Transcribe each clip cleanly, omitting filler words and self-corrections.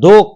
2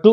2,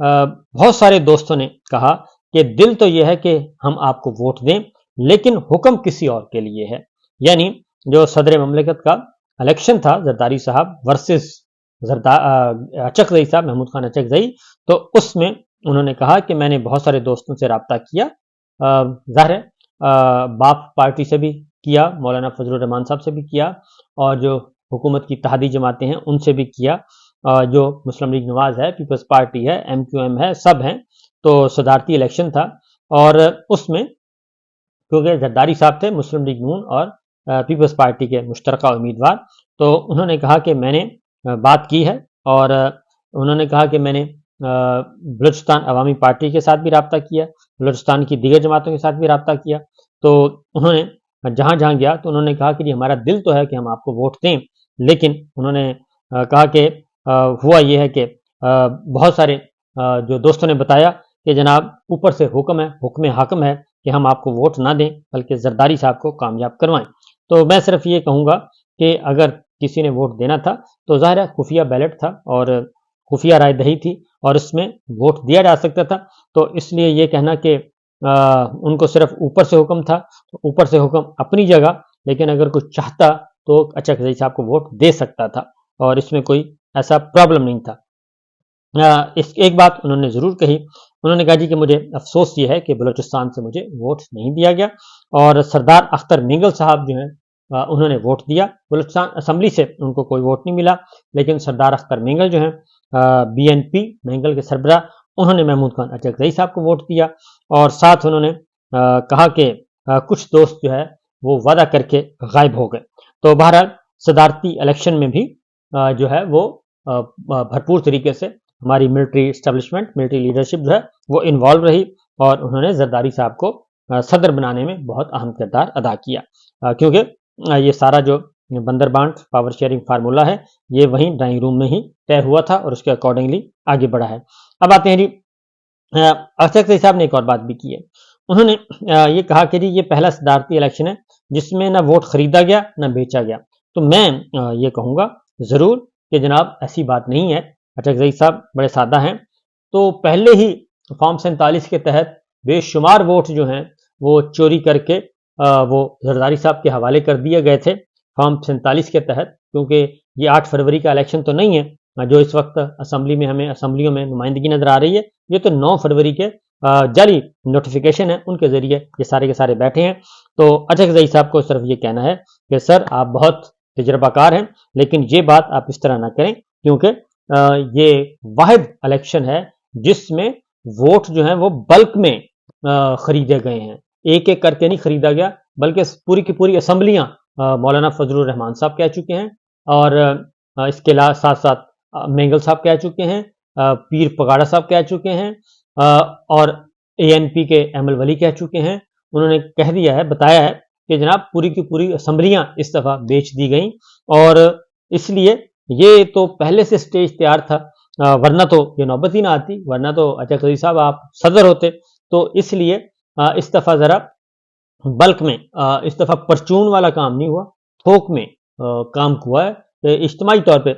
بہت سارے دوستوں نے کہا کہ دل تو یہ ہے کہ ہم آپ کو ووٹ دیں لیکن حکم کسی اور کے لیے ہے. یعنی جو صدر مملکت کا الیکشن تھا زرداری صاحب ورسز اچکزئی صاحب، محمود خان اچکزئی، تو اس میں انہوں نے کہا کہ میں نے بہت سارے دوستوں سے رابطہ کیا، ظاہر ہے باپ پارٹی سے بھی کیا، مولانا فضل الرحمان صاحب سے بھی کیا، اور جو حکومت کی اتحادی جماعتیں ہیں ان سے بھی کیا، جو مسلم لیگ نواز ہے، پیپلز پارٹی ہے، ایم کیو ایم ہے، سب ہیں. تو صدارتی الیکشن تھا اور اس میں کیونکہ زرداری صاحب تھے مسلم لیگ نون اور پیپلز پارٹی کے مشترکہ امیدوار، تو انہوں نے کہا کہ میں نے بات کی ہے، اور انہوں نے کہا کہ میں نے بلوچستان عوامی پارٹی کے ساتھ بھی رابطہ کیا، بلوچستان کی دیگر جماعتوں کے ساتھ بھی رابطہ کیا. تو انہوں نے جہاں جہاں گیا تو انہوں نے کہا کہ ہمارا دل تو ہے کہ ہم آپ کو ووٹ دیں، لیکن انہوں نے کہا کہ ہوا یہ ہے کہ بہت سارے جو دوستوں نے بتایا کہ جناب اوپر سے حکم ہے، حکم حاکم ہے کہ ہم آپ کو ووٹ نہ دیں بلکہ زرداری صاحب کو کامیاب کروائیں. تو میں صرف یہ کہوں گا کہ اگر کسی نے ووٹ دینا تھا تو ظاہر ہے خفیہ بیلٹ تھا اور خفیہ رائے دہی تھی اور اس میں ووٹ دیا جا سکتا تھا. تو اس لیے یہ کہنا کہ ان کو صرف اوپر سے حکم تھا، تو اوپر سے حکم اپنی جگہ، لیکن اگر کچھ چاہتا تو اچکزئی صاحب کو ووٹ دے سکتا تھا اور اس میں کوئی ایسا پرابلم نہیں تھا. اس ایک بات انہوں نے ضرور کہی، انہوں نے کہا جی کہ مجھے افسوس یہ ہے کہ بلوچستان سے مجھے ووٹ نہیں دیا گیا، اور سردار اختر مینگل صاحب جو ہیں انہوں نے ووٹ دیا. بلوچستان اسمبلی سے ان کو کوئی ووٹ نہیں ملا، لیکن سردار اختر مینگل جو ہیں بی این پی مینگل کے سربراہ، انہوں نے محمود خان اچکزئی صاحب کو ووٹ دیا. اور ساتھ انہوں نے کہا کہ کچھ دوست جو ہے وہ وعدہ کر کے غائب ہو گئے. تو بہرحال صدارتی الیکشن میں بھی جو ہے وہ بھرپور طریقے سے ہماری ملٹری اسٹیبلشمنٹ، ملٹری لیڈرشپ جو ہے وہ انوالو رہی، اور انہوں نے زرداری صاحب کو صدر بنانے میں بہت اہم کردار ادا کیا، کیونکہ یہ سارا جو بندر بانٹ پاور شیئرنگ فارمولہ ہے یہ وہیں ڈرائنگ روم میں ہی طے ہوا تھا اور اس کے اکارڈنگلی آگے بڑھا ہے. اب آتے ہیں جی اچکزئی صاحب نے ایک اور بات بھی کی ہے. انہوں نے یہ کہا کہ جی یہ پہلا صدارتی الیکشن ہے جس میں نہ ووٹ خریدا گیا نہ بیچا گیا. تو میں یہ کہوں گا ضرور کہ جناب ایسی بات نہیں ہے، اچکزئی صاحب بڑے سادہ ہیں. تو پہلے ہی فارم 47 کے تحت بے شمار ووٹ جو ہیں وہ چوری کر کے وہ زرداری صاحب کے حوالے کر دیے گئے تھے فارم 47 کے تحت، کیونکہ یہ 8 فروری کا الیکشن تو نہیں ہے جو اس وقت اسمبلی میں ہمیں اسمبلیوں میں نمائندگی نظر آ رہی ہے، یہ تو 9 فروری کے جعلی نوٹیفیکیشن ہے، ان کے ذریعے یہ سارے کے سارے بیٹھے ہیں. تو اچکزئی صاحب کو صرف یہ کہنا ہے کہ سر آپ بہت تجربہ کار ہیں، لیکن یہ بات آپ اس طرح نہ کریں، کیونکہ یہ واحد الیکشن ہے جس میں ووٹ جو ہیں وہ بلک میں خریدے گئے ہیں، ایک ایک کر کے نہیں خریدا گیا، بلکہ پوری کی پوری اسمبلیاں مولانا فضل الرحمان صاحب کہہ چکے ہیں، اور اس کے ساتھ ساتھ مینگل صاحب کہہ چکے ہیں، پیر پگاڑا صاحب کہہ چکے ہیں، اور اے این پی کے احمد ولی کہہ چکے ہیں. انہوں نے کہہ دیا ہے، بتایا ہے کہ جناب پوری کی پوری اسمبلیاں اس دفعہ بیچ دی گئیں، اور اس لیے یہ تو پہلے سے سٹیج تیار تھا، ورنہ تو یہ نوبت ہی نہ آتی، ورنہ تو اچکزئی صاحب آپ صدر ہوتے. تو اس لیے اس دفعہ ذرا بلک میں، اس دفعہ پرچون والا کام نہیں ہوا، تھوک میں کام ہوا ہے، اجتماعی طور پہ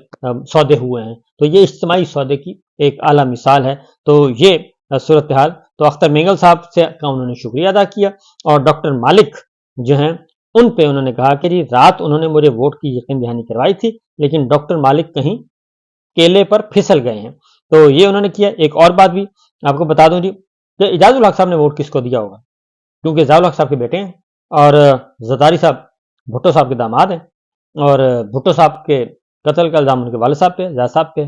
سودے ہوئے ہیں. تو یہ اجتماعی سودے کی ایک اعلیٰ مثال ہے. تو یہ صورتحال، تو اختر مینگل صاحب سے کا انہوں نے شکریہ ادا کیا، اور ڈاکٹر مالک جو ہیں ان پہ انہوں نے کہا کہ جی رات انہوں نے مجھے ووٹ کی یقین دہانی کروائی تھی، لیکن ڈاکٹر مالک کہیں کیلے پر پھسل گئے ہیں. تو یہ انہوں نے کیا. ایک اور بات بھی آپ کو بتا دوں جی کہ اعجاز الحق صاحب نے ووٹ کس کو دیا ہوگا، کیونکہ اعجاز الحق صاحب کے بیٹے ہیں اور زرداری صاحب بھٹو صاحب کے داماد ہیں، اور بھٹو صاحب کے قتل کا الزام ان کے والد صاحب پہ، اعجاز صاحب پہ.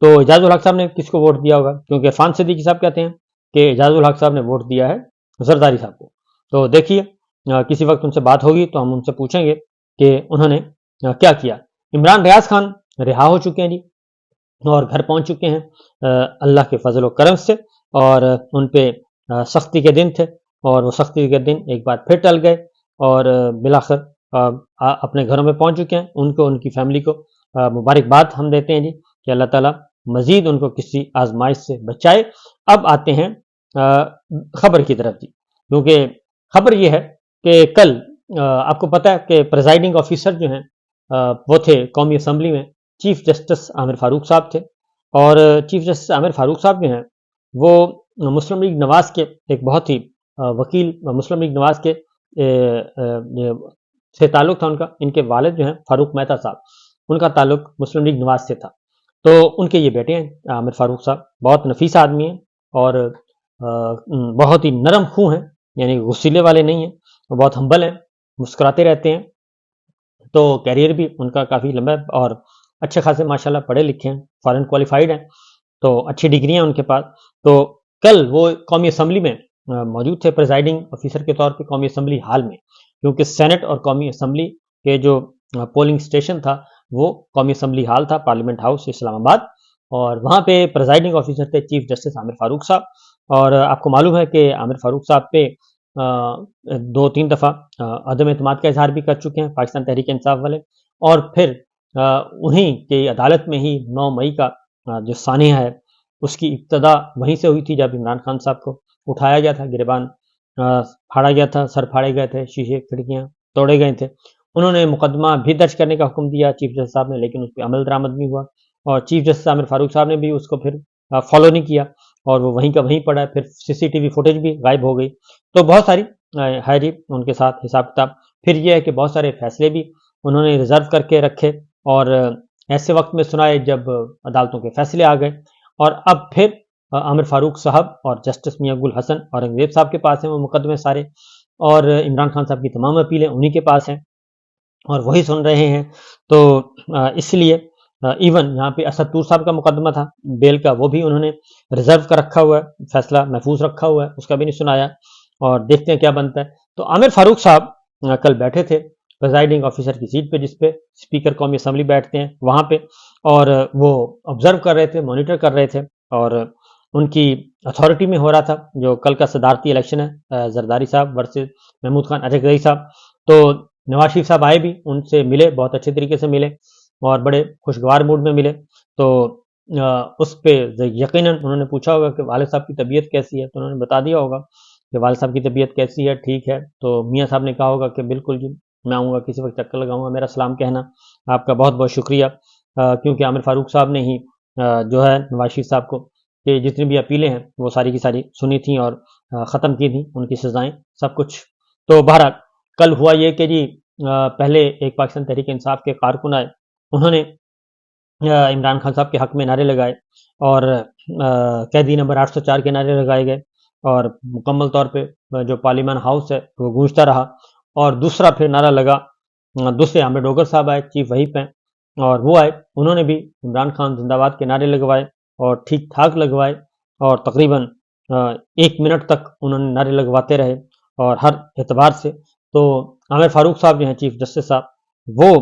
تو اعجاز الحق صاحب نے کس کو ووٹ دیا ہوگا، کیونکہ عرفان صدیقی صاحب کہتے ہیں کہ اعجاز الحق صاحب نے ووٹ دیا ہے زرداری صاحب کو. تو دیکھیے کسی وقت ان سے بات ہوگی تو ہم ان سے پوچھیں گے کہ انہوں نے کیا کیا. عمران ریاض خان رہا ہو چکے ہیں جی، اور گھر پہنچ چکے ہیں اللہ کے فضل و کرم سے، اور ان پہ سختی کے دن تھے، اور وہ سختی کے دن ایک بار پھر ٹل گئے، اور بالآخر اپنے گھروں میں پہنچ چکے ہیں. ان کو، ان کی فیملی کو مبارکباد ہم دیتے ہیں جی کہ اللہ تعالیٰ مزید ان کو کسی آزمائش سے بچائے. اب آتے ہیں خبر کی طرف جی، کیونکہ خبر یہ ہے کہ کل آپ کو پتہ ہے کہ پریزائڈنگ آفیسر جو ہیں وہ تھے قومی اسمبلی میں چیف جسٹس عامر فاروق صاحب تھے، اور چیف جسٹس عامر فاروق صاحب جو ہیں وہ مسلم لیگ نواز کے ایک بہت ہی وکیل مسلم لیگ نواز کے سے تعلق تھا ان کا. ان کے والد جو ہیں فاروق مہتا صاحب, ان کا تعلق مسلم لیگ نواز سے تھا. تو ان کے یہ بیٹے ہیں عامر فاروق صاحب, بہت نفیس آدمی ہیں اور بہت ہی نرم خوں ہیں, یعنی غصیلے والے نہیں ہیں, وہ بہت ہمبل ہیں, مسکراتے رہتے ہیں. تو کیریئر بھی ان کا کافی لمبا ہے اور اچھے خاصے ماشاءاللہ پڑھے لکھے ہیں, فارن کوالیفائڈ ہیں, تو اچھی ڈگریاں ان کے پاس. تو کل وہ قومی اسمبلی میں موجود تھے پریزائڈنگ آفیسر کے طور پہ قومی اسمبلی ہال میں, کیونکہ سینٹ اور قومی اسمبلی کے جو پولنگ اسٹیشن تھا وہ قومی اسمبلی ہال تھا, پارلیمنٹ ہاؤس اسلام آباد, اور وہاں پہ پریزائڈنگ آفیسر تھے چیف جسٹس عامر فاروق صاحب. اور آپ کو معلوم ہے کہ عامر فاروق صاحب پہ 2-3 دفعہ عدم اعتماد کا اظہار بھی کر چکے ہیں پاکستان تحریک انصاف والے, اور پھر انہیں کی عدالت میں ہی 9 مئی کا جو سانحہ ہے اس کی ابتدا وہیں سے ہوئی تھی, جب عمران خان صاحب کو اٹھایا گیا تھا, گریبان پھاڑا گیا تھا, سر پھاڑے گئے تھے, شیشے کھڑکیاں توڑے گئے تھے. انہوں نے مقدمہ بھی درج کرنے کا حکم دیا چیف جسٹس صاحب نے, لیکن اس پہ عمل درآمد نہیں ہوا, اور چیف جسٹس عامر فاروق صاحب نے بھی اس کو پھر فالو نہیں کیا, اور وہ وہیں کا وہیں پڑا. پھر CCTV فوٹیج بھی غائب ہو گئی. تو بہت ساری ہے جی ان کے ساتھ حساب کتاب. پھر یہ ہے کہ بہت سارے فیصلے بھی انہوں نے ریزرو کر کے رکھے, اور ایسے وقت میں سنائے جب عدالتوں کے فیصلے آ گئے. اور اب پھر عامر فاروق صاحب اور جسٹس میاں گل حسن اورنگزیب صاحب کے پاس ہیں وہ مقدمے سارے, اور عمران خان صاحب کی تمام اپیلیں انہی کے پاس ہیں اور وہی سن رہے ہیں. تو اس لیے ایون یہاں پہ اسد طور صاحب کا مقدمہ تھا بیل کا, وہ بھی انہوں نے ریزرو کا رکھا ہوا ہے, فیصلہ محفوظ رکھا ہوا ہے, اس کا بھی نہیں سنایا, اور دیکھتے ہیں کیا بنتا ہے. تو عامر فاروق صاحب کل بیٹھے تھے پریزائڈنگ آفیسر کی سیٹ پہ, جس پہ اسپیکر قومی اسمبلی بیٹھتے ہیں وہاں پہ, اور وہ آبزرو کر رہے تھے, مانیٹر کر رہے تھے, اور ان کی اتھارٹی میں ہو رہا تھا جو کل کا صدارتی الیکشن ہے, زرداری صاحب ورسز محمود خان اٹک صاحب. تو نواز شریف صاحب آئے بھی, ان سے ملے, بہت اچھے طریقے سے ملے اور بڑے خوشگوار موڈ میں ملے. تو اس پہ یقیناً انہوں نے پوچھا ہوگا کہ والد صاحب کی طبیعت کیسی ہے, تو انہوں نے بتا دیا ہوگا کہ والد صاحب کی طبیعت کیسی ہے, ٹھیک ہے. تو میاں صاحب نے کہا ہوگا کہ بالکل جی میں آؤں گا, کسی وقت چکر لگاؤں گا, میرا سلام کہنا, آپ کا بہت بہت شکریہ. کیونکہ عامر فاروق صاحب نے ہی جو ہے نواز شریف صاحب کو کہ جتنی بھی اپیلیں ہیں وہ ساری کی ساری سنی تھیں اور ختم کی تھیں, ان کی سزائیں سب کچھ. تو بہرحال کل ہوا یہ کہ جی پہلے ایک پاکستان تحریک انصاف کے کارکن آئے, انہوں نے عمران خان صاحب کے حق میں نعرے لگائے, اور قیدی نمبر 804 کے نعرے لگائے گئے, اور مکمل طور پہ جو پارلیمان ہاؤس ہے وہ گونجتا رہا. اور دوسرا پھر نعرہ لگا, دوسرے عامر ڈوگر صاحب آئے, چیف وہی پہ, اور وہ آئے, انہوں نے بھی عمران خان زندہ باد کے نعرے لگوائے, اور ٹھیک ٹھاک لگوائے, اور تقریباً 1 منٹ تک انہوں نے نعرے لگواتے رہے, اور ہر اعتبار سے. تو عامر فاروق صاحب جو ہیں چیف جسٹس صاحب, وہ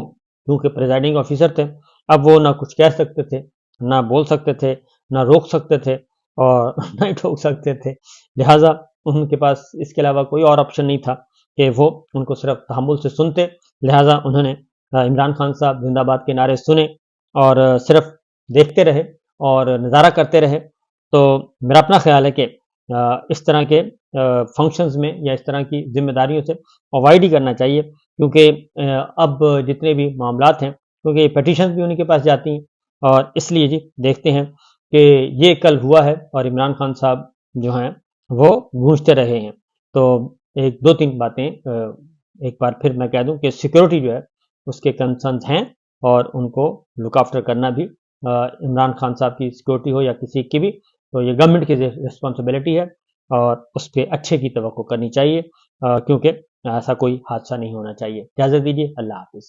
کیونکہ پریزائڈنگ آفیسر تھے, اب وہ نہ کچھ کہہ سکتے تھے, نہ بول سکتے تھے, نہ روک سکتے تھے, اور نہ ہی ٹھوک سکتے تھے. لہٰذا ان کے پاس اس کے علاوہ کوئی اور آپشن نہیں تھا کہ وہ ان کو صرف تحمل سے سنتے. لہٰذا انہوں نے عمران خان صاحب زندہ باد کے نعرے سنے اور صرف دیکھتے رہے اور نظارہ کرتے رہے. تو میرا اپنا خیال ہے کہ اس طرح کے فنکشنز میں یا اس طرح کی ذمہ داریوں سے اوائڈ ہی کرنا چاہیے, کیونکہ اب جتنے بھی معاملات ہیں, کیونکہ یہ پیٹیشنز بھی انہیں کے پاس جاتی ہیں, اور اس لیے جی دیکھتے ہیں کہ یہ کل ہوا ہے, اور عمران خان صاحب جو ہیں وہ گونجتے رہے ہیں. تو 1-2-3 باتیں ایک بار پھر میں کہہ دوں کہ سیکورٹی جو ہے اس کے کنسرنز ہیں, اور ان کو لک آفٹر کرنا بھی عمران خان صاحب کی سیکورٹی ہو یا کسی کی بھی, تو یہ گورنمنٹ کی رسپانسبلٹی ہے, اور اس پہ اچھے کی توقع کرنی چاہیے, کیونکہ ایسا کوئی حادثہ نہیں ہونا چاہیے. اجازت دیجیے, اللہ حافظ.